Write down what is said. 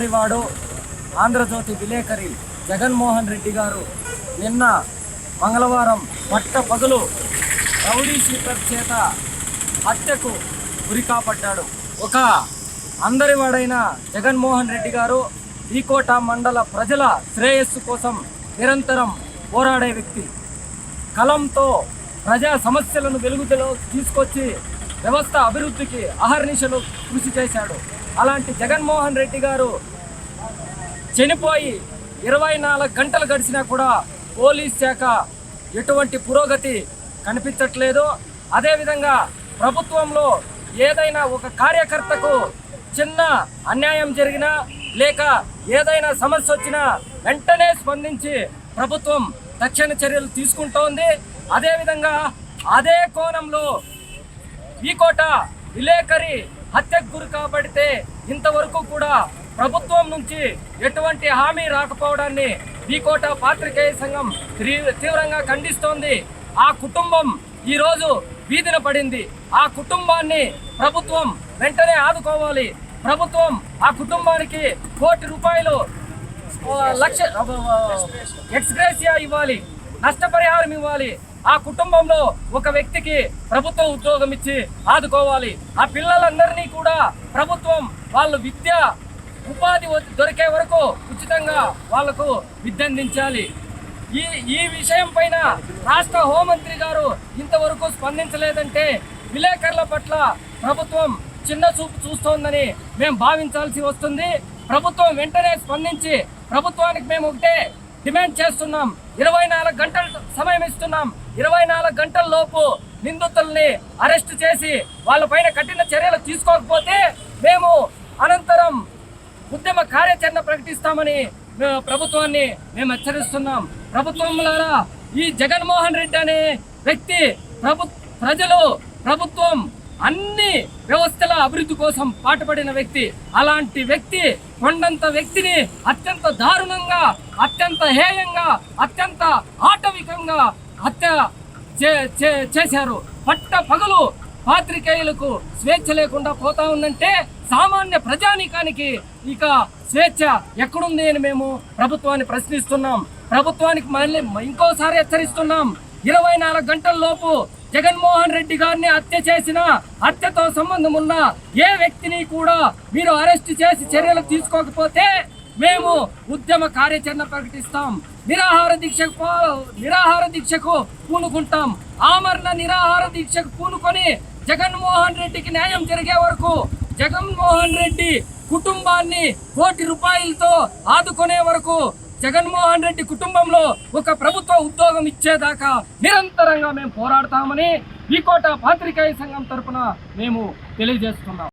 అందరివాడు ఆంధ్రజ్యోతి విలేకరి జగన్మోహన్ రెడ్డి గారు నిన్న మంగళవారం పట్టపగలు రౌడీ షీటర్ చేత హత్యకు గురికాపడ్డాడు. ఒక అందరివాడైన జగన్మోహన్ రెడ్డి గారు ఈకోట మండల ప్రజల శ్రేయస్సు కోసం నిరంతరం పోరాడే వ్యక్తి. కలంతో ప్రజా సమస్యలను వెలుగులో తీసుకొచ్చి వ్యవస్థ అభివృద్ధికి అహర్నిశలు కృషి చేశాడు. అలాంటి జగన్మోహన్ రెడ్డి గారు చనిపోయి 24 గంటలు గడిచినా కూడా పోలీస్ శాఖ ఎటువంటి పురోగతి కనిపించట్లేదు. అదేవిధంగా ప్రభుత్వంలో ఏదైనా ఒక కార్యకర్తకు చిన్న అన్యాయం జరిగినా లేక ఏదైనా సమస్య వచ్చినా వెంటనే స్పందించి ప్రభుత్వం తక్షణ చర్యలు తీసుకుంటోంది. అదేవిధంగా అదే కోణంలో ఈకోట విలేకరి హత్యకు గురి కాబడితే ఇంతవరకు కూడా ప్రభుత్వం నుంచి ఎటువంటి హామీ రాకపోవడాన్ని ఈకోట పాత్రికేయ సంఘం తీవ్రంగా ఖండిస్తోంది. ఆ కుటుంబం ఈరోజు వీధిన పడింది. ఆ కుటుంబాన్ని ప్రభుత్వం వెంటనే ఆదుకోవాలి. ప్రభుత్వం ఆ కుటుంబానికి ₹1 కోటి లక్ష ఎక్స్గ్రేషియా ఇవ్వాలి, నష్టపరిహారం ఇవ్వాలి. ఆ కుటుంబంలో ఒక వ్యక్తికి ప్రభుత్వం ఉద్యోగం ఇచ్చి ఆదుకోవాలి. ఆ పిల్లలందరినీ కూడా ప్రభుత్వం వాళ్ళు ఉపాధి దొరికే వరకు ఉచితంగా వాళ్లకు విద్య అందించాలి. ఈ విషయం పైన రాష్ట్ర హోంమంత్రి గారు ఇంతవరకు స్పందించలేదంటే విలేకరుల పట్ల ప్రభుత్వం చిన్న చూపు చూస్తోందని మేము భావించాల్సి వస్తుంది. ప్రభుత్వం వెంటనే స్పందించి ప్రభుత్వానికి మేము ఒకటే డిమాండ్ చేస్తున్నాం. 24 గంటల సమయం ఇస్తున్నాం. 24 గంటల లోపు నిందితుల్ని అరెస్ట్ చేసి వాళ్ళపైన కఠిన చర్యలు తీసుకోకపోతే మేము అనంతరం ఉద్యమ కార్యాచరణ ప్రకటిస్తామని ప్రభుత్వాన్ని మేము హెచ్చరిస్తున్నాం. ప్రభుత్వంలో ఈ జగన్మోహన్ రెడ్డి అనే వ్యక్తి ప్రభుత్వం అన్ని వ్యవస్థల అభివృద్ధి కోసం పాటుపడిన వ్యక్తి. అలాంటి వ్యక్తి కొండంత వ్యక్తిని అత్యంత దారుణంగా, అత్యంత హేయంగా, అత్యంత ఆటవికంగా హత్య చేశారు. పట్ట పగలు పాత్రికేయులకు స్వేచ్ఛ లేకుండా పోతా ఉందంటే సామాన్య ప్రజానీకానికి ఇక స్వేచ్ఛ ఎక్కడుంది అని మేము ప్రభుత్వాన్ని ప్రశ్నిస్తున్నాం. ప్రభుత్వానికి మళ్ళీ ఇంకోసారి హెచ్చరిస్తున్నాం. 24 గంటల లోపు జగన్మోహన్ రెడ్డి గారిని హత్యతో సంబంధం ఉన్న ఏ వ్యక్తిని కూడా మీరు అరెస్ట్ చేసి చర్యలు తీసుకోకపోతే మేము ఉద్యమ కార్యాచరణ ప్రకటిస్తాం. నిరాహార దీక్షకు పూనుకుంటాం. ఆమరణ నిరాహార దీక్షకు పూనుకొని జగన్మోహన్ రెడ్డికి న్యాయం జరిగే వరకు, జగన్మోహన్ రెడ్డి కుటుంబాన్ని ₹1 కోటి ఆదుకునే వరకు, జగన్మోహన్ రెడ్డి కుటుంబంలో ఒక ప్రభుత్వ ఉద్యోగం ఇచ్చేదాకా నిరంతరంగా మేము పోరాడతామని ఈకోట పాత్రికేయ సంఘం తరఫున మేము తెలియజేస్తున్నాం.